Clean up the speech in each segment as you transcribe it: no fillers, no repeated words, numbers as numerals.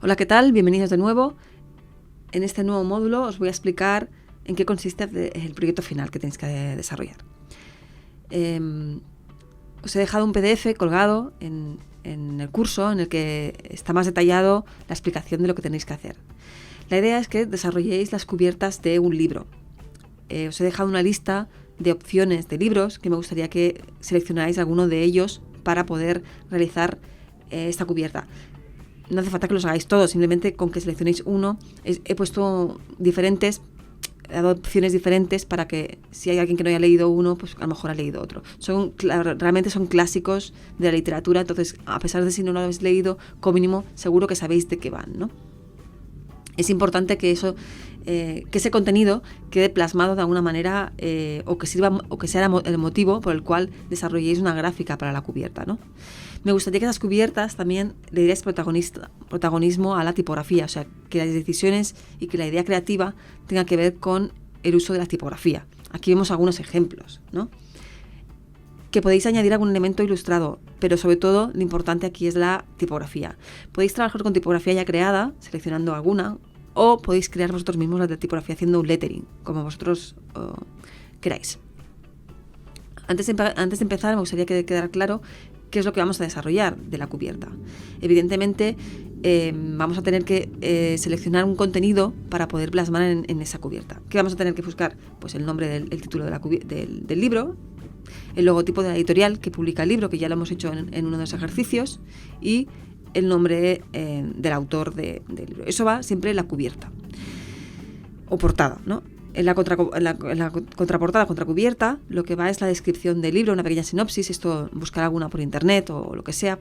Hola, ¿qué tal? Bienvenidos de nuevo. En este nuevo módulo os voy a explicar en qué consiste el proyecto final que tenéis que desarrollar. Os he dejado un PDF colgado en el curso en el que está más detallado la explicación de lo que tenéis que hacer. La idea es que desarrolléis las cubiertas de un libro. Os he dejado una lista de opciones de libros que me gustaría que seleccionáis alguno de ellos para poder realizar esta cubierta. No hace falta que los hagáis todos, simplemente con que seleccionéis uno. He puesto he dado opciones diferentes para que si hay alguien que no haya leído uno, pues a lo mejor ha leído otro. Realmente son clásicos de la literatura, entonces a pesar de si no lo habéis leído, como mínimo seguro que sabéis de qué van, ¿no? Es importante que ese contenido quede plasmado de alguna manera o que sea el motivo por el cual desarrolléis una gráfica para la cubierta, ¿no? Me gustaría que esas cubiertas también le dierais protagonismo a la tipografía, o sea, que las decisiones y que la idea creativa tenga que ver con el uso de la tipografía. Aquí vemos algunos ejemplos, ¿no? Que podéis añadir algún elemento ilustrado, pero sobre todo lo importante aquí es la tipografía. Podéis trabajar con tipografía ya creada, seleccionando alguna, o podéis crear vosotros mismos la tipografía haciendo un lettering, como vosotros queráis. Antes de empezar, me gustaría que quedara claro qué es lo que vamos a desarrollar de la cubierta. Evidentemente, vamos a tener que seleccionar un contenido para poder plasmar en esa cubierta. ¿Qué vamos a tener que buscar? Pues el nombre el título del libro, el logotipo de la editorial que publica el libro, que ya lo hemos hecho en uno de los ejercicios, y el nombre del autor del libro. Eso va siempre en la cubierta o portada, ¿no? En la contraportada, contracubierta, lo que va es la descripción del libro, una pequeña sinopsis. Esto buscar alguna por internet o lo que sea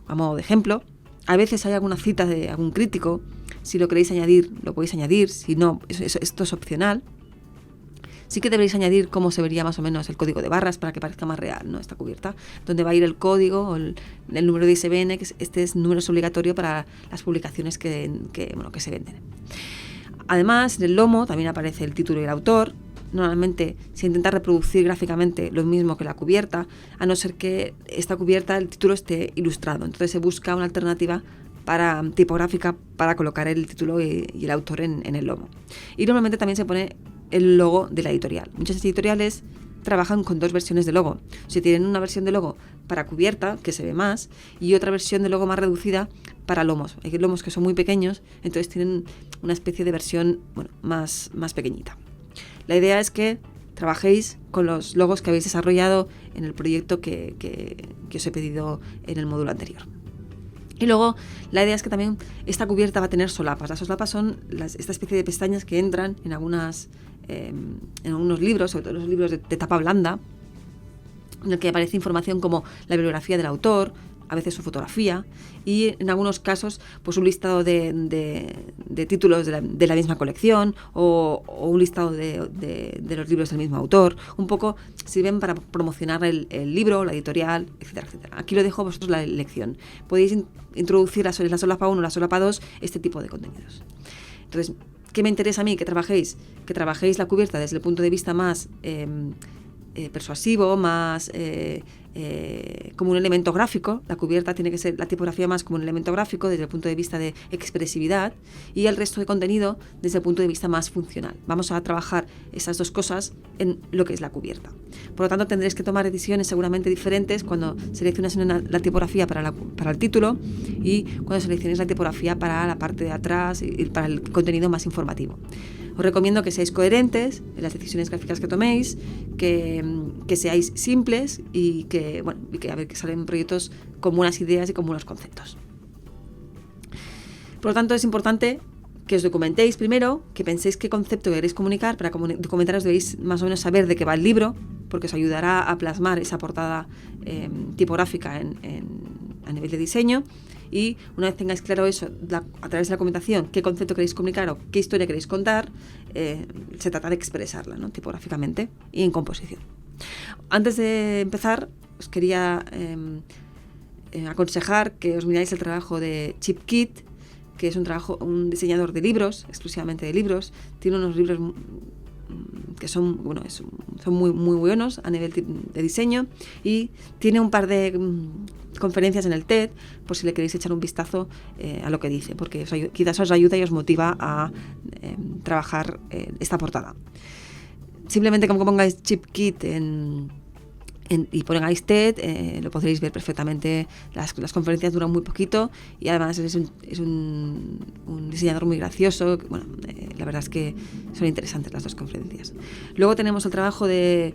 a modo de ejemplo. A veces hay alguna cita de algún crítico. Si lo queréis añadir, lo podéis añadir. Si no, esto es opcional. Sí que deberéis añadir cómo se vería más o menos el código de barras para que parezca más real, ¿no? Esta cubierta, donde va a ir el código o el número de ISBN, que este número es obligatorio para las publicaciones que se venden. Además, en el lomo también aparece el título y el autor. Normalmente se intenta reproducir gráficamente lo mismo que la cubierta, a no ser que esta cubierta, el título esté ilustrado. Entonces se busca una alternativa tipográfica para colocar el título y el autor en el lomo. Y normalmente también se pone el logo de la editorial. Muchas editoriales trabajan con dos versiones de logo. Si tienen una versión de logo para cubierta, que se ve más, y otra versión de logo más reducida para lomos. Hay lomos que son muy pequeños, entonces tienen una especie de versión más pequeñita. La idea es que trabajéis con los logos que habéis desarrollado en el proyecto que os he pedido en el módulo anterior. Y luego la idea es que también esta cubierta va a tener solapas. Las solapas son esta especie de pestañas que entran en algunos libros, sobre todo los libros de tapa blanda, en el que aparece información como la bibliografía del autor, a veces su fotografía, y en algunos casos pues un listado de títulos de la misma colección o un listado de los libros del mismo autor. Un poco sirven para promocionar el libro, la editorial, etcétera, etcétera. Aquí lo dejo a vosotros la elección. Podéis introducir en la solapa 1 o la solapa 2 este tipo de contenidos. Entonces, ¿qué me interesa a mí? Que trabajéis la cubierta desde el punto de vista más persuasivo, más como un elemento gráfico. La cubierta tiene que ser la tipografía más como un elemento gráfico desde el punto de vista de expresividad, y el resto de contenido desde el punto de vista más funcional. Vamos a trabajar esas dos cosas en lo que es la cubierta. Por lo tanto, tendréis que tomar decisiones seguramente diferentes cuando selecciones la tipografía para el título y cuando seleccionéis la tipografía para la parte de atrás y para el contenido más informativo. Os recomiendo que seáis coherentes en las decisiones gráficas que toméis, que seáis simples y que salen proyectos con buenas ideas y con buenos conceptos. Por lo tanto, es importante que os documentéis primero, que penséis qué concepto queréis comunicar. Para documentaros debéis más o menos saber de qué va el libro, porque os ayudará a plasmar esa portada tipográfica a nivel de diseño. Y una vez tengáis claro eso, a través de la documentación, qué concepto queréis comunicar o qué historia queréis contar, se trata de expresarla, ¿no? Tipográficamente y en composición. Antes de empezar, os quería aconsejar que os miráis el trabajo de Chip Kidd, que es un diseñador de libros, exclusivamente de libros. Tiene unos libros que son muy, muy buenos a nivel de diseño, y tiene un par de conferencias en el TED, por si le queréis echar un vistazo a lo que dice, porque quizás os ayuda y os motiva a trabajar esta portada. Simplemente como pongáis ChipKit y pongáis TED, lo podréis ver perfectamente. Las conferencias duran muy poquito y además es un diseñador muy gracioso. Bueno, la verdad es que son interesantes las dos conferencias. Luego tenemos el trabajo de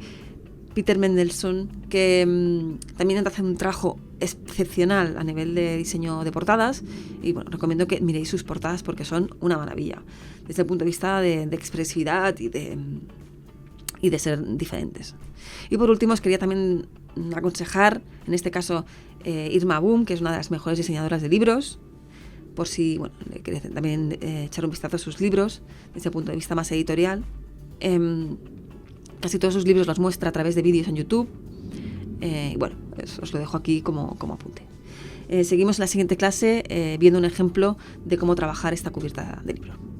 Peter Mendelssohn, que también hace un trabajo excepcional a nivel de diseño de portadas, y bueno, recomiendo que miréis sus portadas porque son una maravilla desde el punto de vista de expresividad y de ser diferentes. Y por último os quería también aconsejar, en este caso, Irma Boom, que es una de las mejores diseñadoras de libros, por si le queréis también echar un vistazo a sus libros desde el punto de vista más editorial. Casi todos sus libros los muestra a través de vídeos en YouTube. Os lo dejo aquí como apunte. Seguimos en la siguiente clase viendo un ejemplo de cómo trabajar esta cubierta de libro.